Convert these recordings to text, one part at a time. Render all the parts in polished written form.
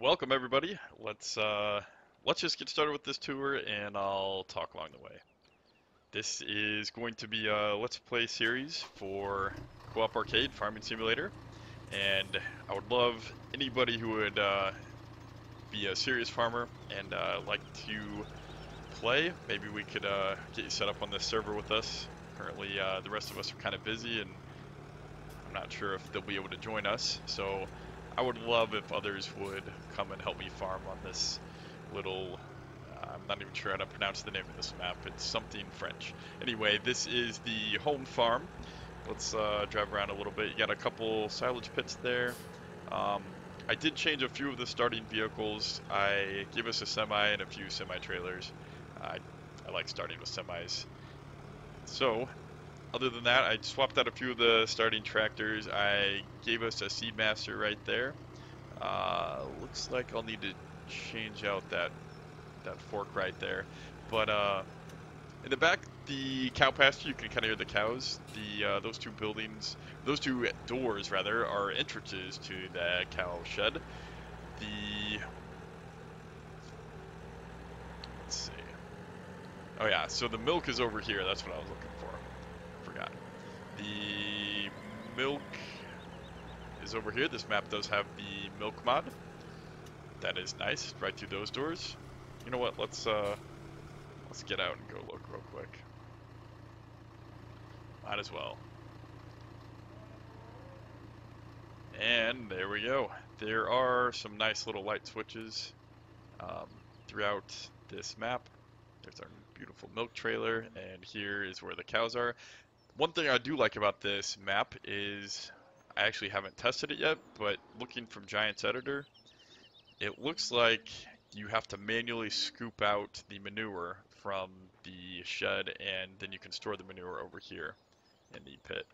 Welcome everybody. Let's just get started with this tour and I'll talk along the way. This is going to be a Let's Play series for Co-op Arcade Farming Simulator, and I would love anybody who would be a serious farmer and like to play. Maybe we could get you set up on this server with us. Currently, the rest of us are kind of busy and I'm not sure if they'll be able to join us, so I would love if others would come and help me farm on this little, I'm not even sure how to pronounce the name of this map, it's something French. Anyway, this is the home farm. Let's drive around a little bit. You got a couple silage pits there. Um, I did change a few of the starting vehicles. I gave us a semi and a few semi-trailers. I like starting with semis. So, other than that, I swapped out a few of the starting tractors. I gave us a Seedmaster right there. Looks like I'll need to change out that fork right there. But in the back, the cow pasture, you can kind of hear the cows. The those two buildings, those two doors rather, are entrances to the cow shed. The let's see. Oh yeah, so the milk is over here. That's what I was looking for. Forgot. The milk is over here. This map does have the milk mod. That is nice. Right through those doors. You know what? Let's get out and go look real quick. Might as well. And there we go. There are some nice little light switches throughout this map. There's our beautiful milk trailer, and here is where the cows are. One thing I do like about this map is I actually haven't tested it yet, but looking from Giant's Editor, it looks like you have to manually scoop out the manure from the shed, and then you can store the manure over here in the pit.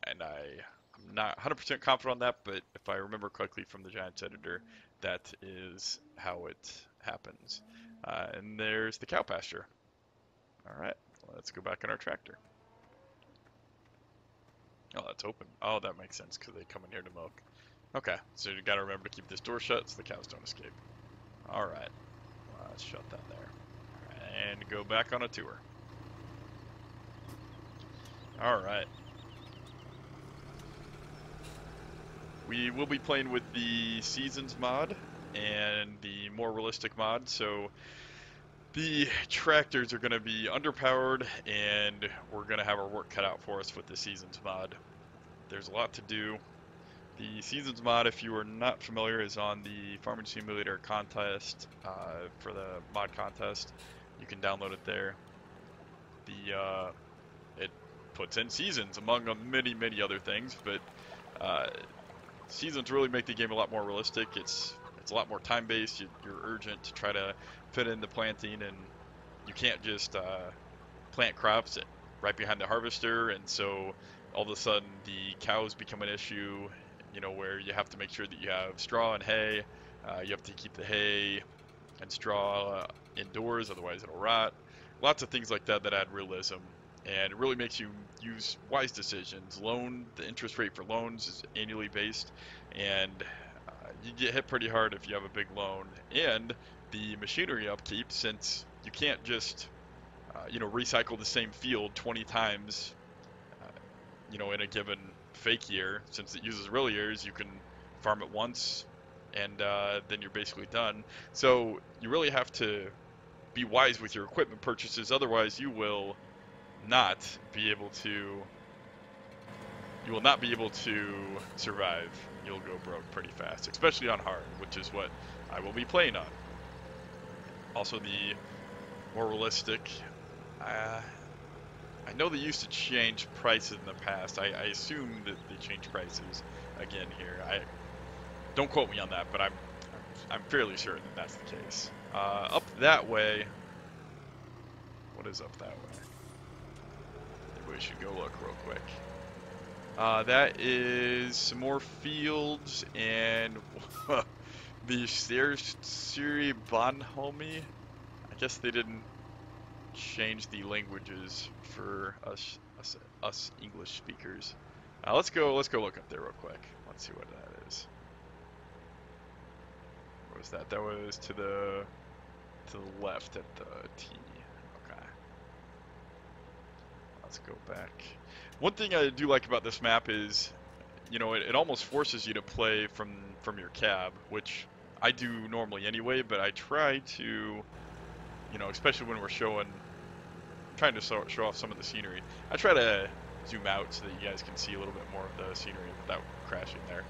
And I'm not 100% confident on that, but if I remember correctly from the Giant's Editor, that is how it happens. And there's the cow pasture. All right, let's go back in our tractor. Oh, that's open. Oh, that makes sense because they come in here to milk. Okay, so you gotta remember to keep this door shut so the cows don't escape. All right, let's shut that there. All right, and go back on a tour. All right. We will be playing with the Seasons mod and the more realistic mod, so the tractors are going to be underpowered and we're going to have our work cut out for us with the Seasons mod. There's a lot to do. The Seasons mod, if you are not familiar, is on the Farming Simulator contest for the mod contest. You can download it there. It puts in seasons among many other things, but seasons really make the game a lot more realistic. It's a lot more time-based. You're urgent to try to fit in the planting, and you can't just plant crops right behind the harvester, and so all of a sudden the cows become an issue, you know, where you have to make sure that you have straw and hay. You have to keep the hay and straw indoors, otherwise it'll rot. Lots of things like that that add realism, and it really makes you use wise decisions. The interest rate for loans is annually based, and you get hit pretty hard if you have a big loan. And the machinery upkeep, since you can't just recycle the same field 20 times, in a given fake year. Since it uses real years, you can farm it once, and then you're basically done. So you really have to be wise with your equipment purchases, otherwise not be able to you will not be able to survive. You'll go broke pretty fast, especially on hard, which is what I will be playing on. Also, the more realistic, I know they used to change prices in the past. I assume that they change prices again here. Don't quote me on that, but I'm fairly certain that that's the case. Up that way. What is up that way? Maybe we should go look real quick. That is some more fields and the Siri Bonhomi. I guess they didn't change the languages for us English speakers. Let's go look up there real quick. Let's see what that is. was that? That was to the left at the T. Okay. Let's go back. One thing I do like about this map is, you know, it almost forces you to play from your cab, which I do normally anyway, but I try to, you know, especially when we're trying to show off some of the scenery. I try to zoom out so that you guys can see a little bit more of the scenery without crashing there.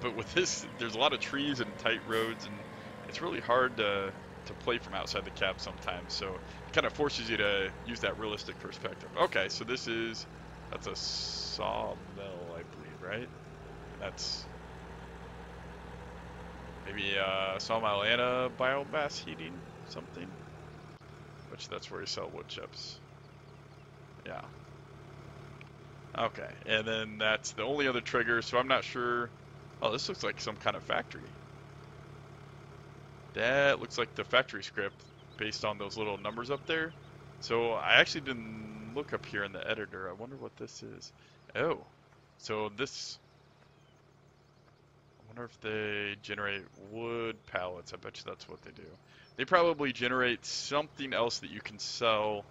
But with this, there's a lot of trees and tight roads, and it's really hard to play from outside the cab sometimes. So it kind of forces you to use that realistic perspective. Okay, so that's a sawmill, I believe, right? That's maybe sawmill and a biomass heating something. Which that's where you sell wood chips. Yeah. Okay, and then that's the only other trigger, so I'm not sure. Oh, this looks like some kind of factory. That looks like the factory script based on those little numbers up there. So I actually didn't look up here in the editor. I wonder what this is. Oh, so this, I wonder if they generate wood pallets. I bet you that's what they do. They probably generate something else that you can sell.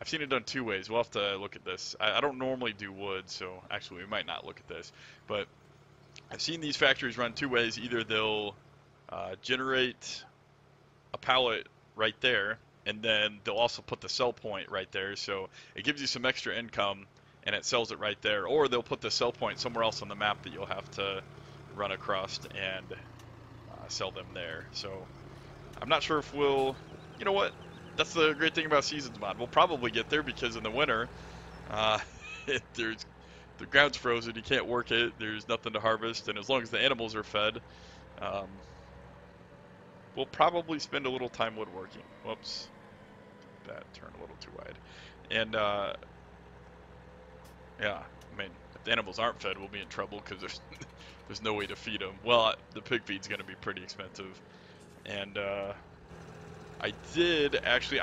I've seen it done two ways. We'll have to look at this. I don't normally do wood, so actually we might not look at this. But I've seen these factories run two ways. Either they'll generate a pallet right there, and then they'll also put the sell point right there, so it gives you some extra income, and it sells it right there. Or they'll put the sell point somewhere else on the map that you'll have to run across and sell them there. So I'm not sure if we'll, you know what? That's the great thing about Seasons mod. We'll probably get there because in the winter, the ground's frozen. You can't work it. There's nothing to harvest, and as long as the animals are fed, we'll probably spend a little time woodworking. Whoops, that turned a little too wide. And yeah, I mean, if the animals aren't fed, we'll be in trouble because there's no way to feed them. Well, the pig feed's going to be pretty expensive, and I did actually.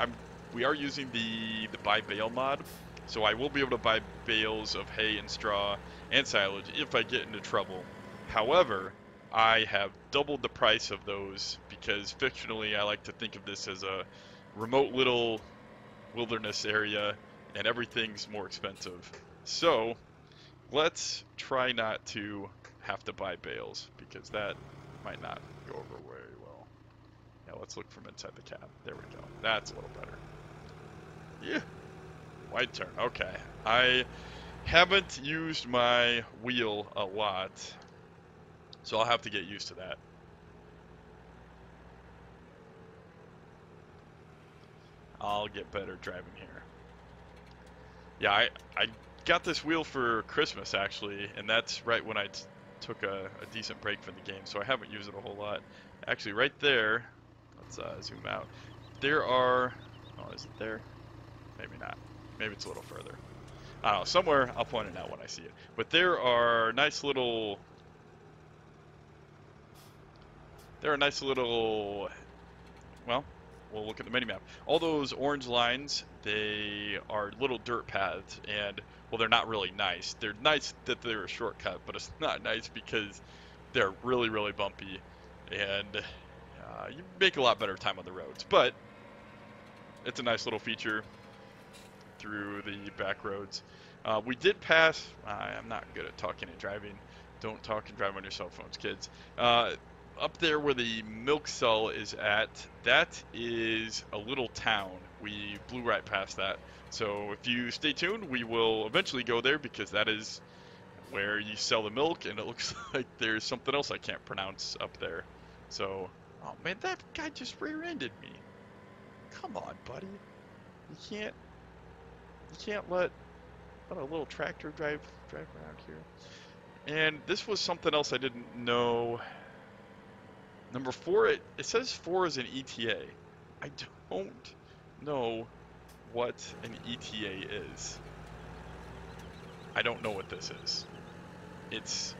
We are using the buy bale mod, so I will be able to buy bales of hay and straw and silage if I get into trouble. However, I have doubled the price of those because fictionally I like to think of this as a remote little wilderness area, and everything's more expensive. So let's try not to have to buy bales because that might not go over very well. Now let's look from inside the cab. There we go. That's a little better. Yeah. Wide turn. Okay. I haven't used my wheel a lot, so I'll have to get used to that. I'll get better driving here. Yeah, I got this wheel for Christmas, actually, and that's right when I took a decent break from the game, so I haven't used it a whole lot. Actually, right there, let's zoom out. There are, oh, is it there? Maybe not. Maybe it's a little further. I don't know, somewhere I'll point it out when I see it. But there are nice little, well, we'll look at the mini-map. All those orange lines, they are little dirt paths, and, well, they're not really nice. They're nice that they're a shortcut, but it's not nice because they're really, really bumpy, and you make a lot better time on the roads. But it's a nice little feature through the back roads. We did pass, I'm not good at talking and driving. Don't talk and drive on your cell phones, kids. Up there where the milk cell is at, that is a little town. We blew right past that. So if you stay tuned, we will eventually go there because that is where you sell the milk, and it looks like there's something else I can't pronounce up there. So, oh man, that guy just rear-ended me. Come on, buddy. You can't let a little tractor drive around here. And this was something else I didn't know. Number 4, it says 4 is an ETA. I don't know what an ETA is. I don't know what this is. It's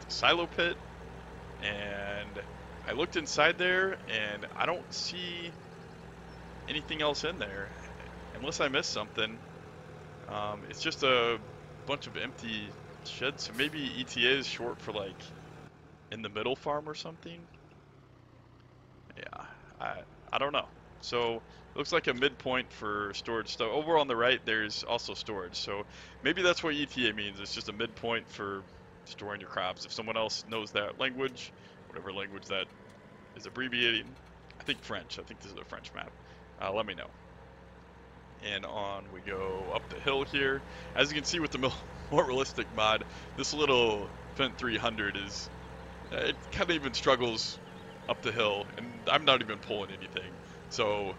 a silo pit, and I looked inside there, and I don't see anything else in there, unless I missed something. It's just a bunch of empty sheds, so maybe ETA is short for like in the middle farm or something. Yeah, I don't know. So it looks like a midpoint for storage stuff. Over on the right, there's also storage. So maybe that's what ETA means. It's just a midpoint for storing your crops. If someone else knows that language, whatever language that is abbreviating, I think French. I think this is a French map. Let me know. And on we go up the hill here. As you can see with the more realistic mod, this little Fent 300 is, it kind of even struggles up the hill, and I'm not even pulling anything. So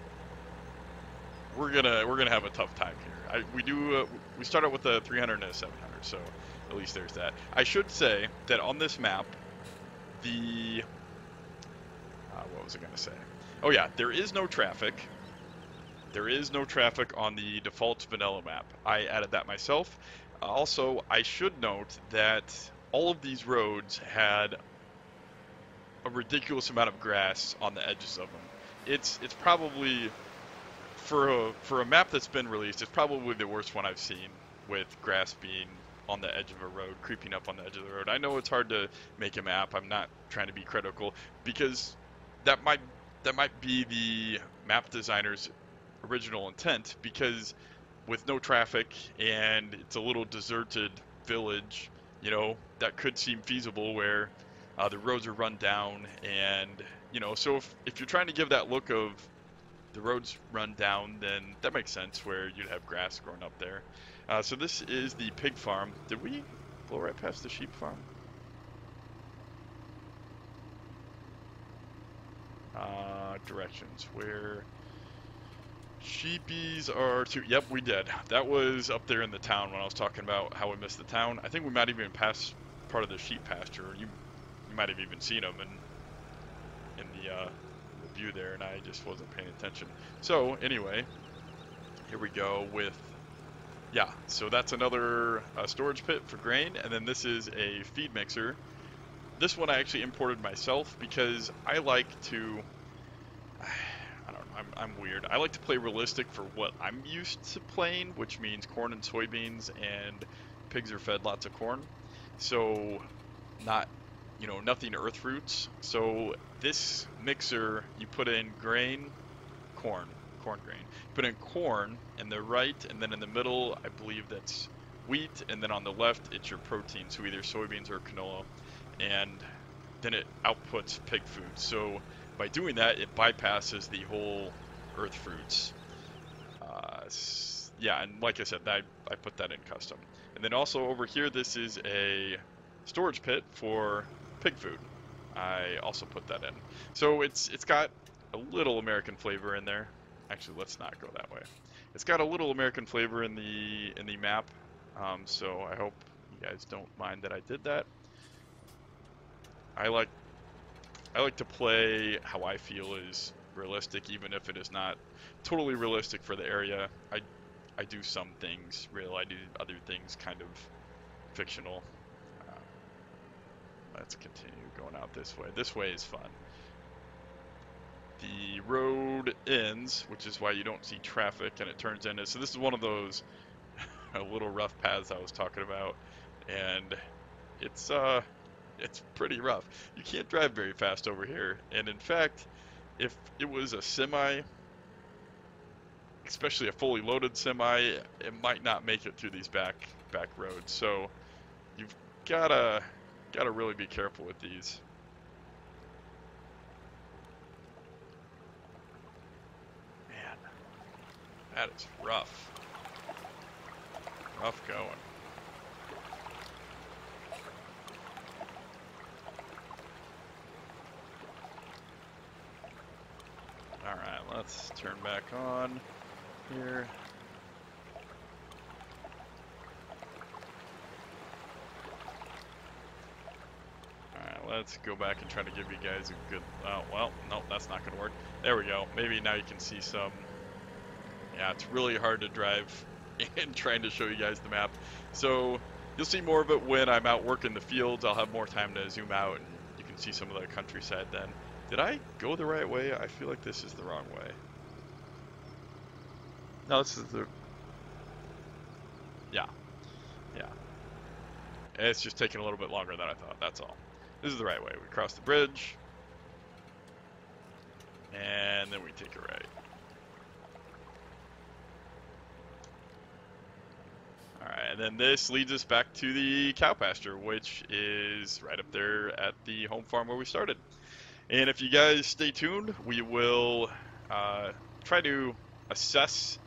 we're gonna have a tough time here. We start out with a 300 and a 700, so at least there's that. I should say that on this map, the what was I gonna say? Oh yeah, there is no traffic. There is no traffic on the default vanilla map. I added that myself. Also, I should note that all of these roads had a ridiculous amount of grass on the edges of them. It's probably for a map that's been released, it's probably the worst one I've seen, with grass being on the edge of a road, creeping up on the edge of the road. I know it's hard to make a map. I'm not trying to be critical, because that might be the map designer's original intent, because with no traffic and it's a little deserted village, that could seem feasible, where the roads are run down, and so if you're trying to give that look of the roads run down, then that makes sense where you'd have grass growing up there. So this is the pig farm. Did we blow right past the sheep farm? Directions where sheepies are to. Yep, we did. That was up there in the town when I was talking about how we missed the town. I think we might even pass part of the sheep pasture. You might have even seen them in the view there, and I just wasn't paying attention. So anyway, here we go with, yeah, so that's another storage pit for grain, and then this is a feed mixer. This one I actually imported myself because I like to, I don't know, I'm weird. I like to play realistic for what I'm used to playing, which means corn and soybeans, and pigs are fed lots of corn. So not, nothing earth roots. So this mixer, you put in grain, corn grain. You put in corn in the right, and then in the middle, I believe that's wheat, and then on the left, it's your protein, so either soybeans or canola. And then it outputs pig food. So by doing that, it bypasses the whole earth fruits. Yeah, and like I said, I put that in custom. And then also over here, this is a storage pit for pig food. I also put that in. So it's got a little American flavor in there. Actually, let's not go that way. It's got a little American flavor in the map. So I hope you guys don't mind that I did that. I like to play how I feel is realistic, even if it is not totally realistic for the area. I do some things real. I do other things kind of fictional. Let's continue going out this way. This way is fun. The road ends, which is why you don't see traffic, and it turns into, so this is one of those little rough paths I was talking about, and it's pretty rough. You can't drive very fast over here, and in fact, if it was a semi, especially a fully loaded semi, it might not make it through these back roads. So you've gotta really be careful with these. Man, that is rough. Rough going. Alright, let's turn back on here. Alright, let's go back and try to give you guys a good, oh, well, no, that's not going to work. There we go. Maybe now you can see some. Yeah, it's really hard to drive and trying to show you guys the map. So you'll see more of it when I'm out working the fields. I'll have more time to zoom out, and you can see some of the countryside then. Did I go the right way? I feel like this is the wrong way. No, this is the... Yeah. Yeah. It's just taking a little bit longer than I thought, that's all. This is the right way. We cross the bridge, and then we take a right. Alright, and then this leads us back to the cow pasture, which is right up there at the home farm where we started. And if you guys stay tuned, we will try to assess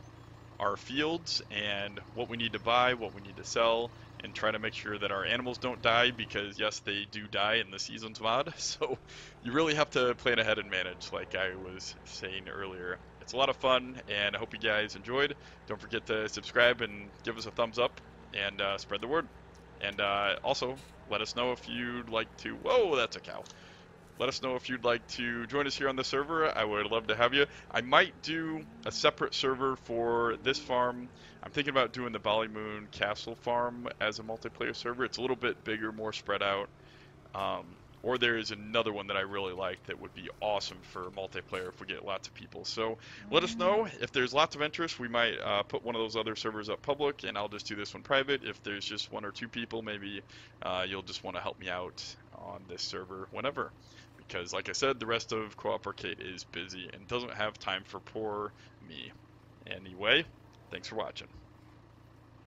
our fields and what we need to buy, what we need to sell, and try to make sure that our animals don't die because, yes, they do die in the Seasons mod. So you really have to plan ahead and manage, like I was saying earlier. It's a lot of fun, and I hope you guys enjoyed. Don't forget to subscribe and give us a thumbs up and spread the word. And also, let us know if you'd like to. Whoa, that's a cow. Let us know if you'd like to join us here on the server. I would love to have you. I might do a separate server for this farm. I'm thinking about doing the Ballymoon Castle farm as a multiplayer server. It's a little bit bigger, more spread out. Or there is another one that I really like that would be awesome for multiplayer if we get lots of people. So let us know. If there's lots of interest, we might put one of those other servers up public, and I'll just do this one private. If there's just one or two people, maybe you'll just want to help me out on this server whenever. Because, like I said, the rest of Co-op Arcade is busy and doesn't have time for poor me. Anyway, thanks for watching.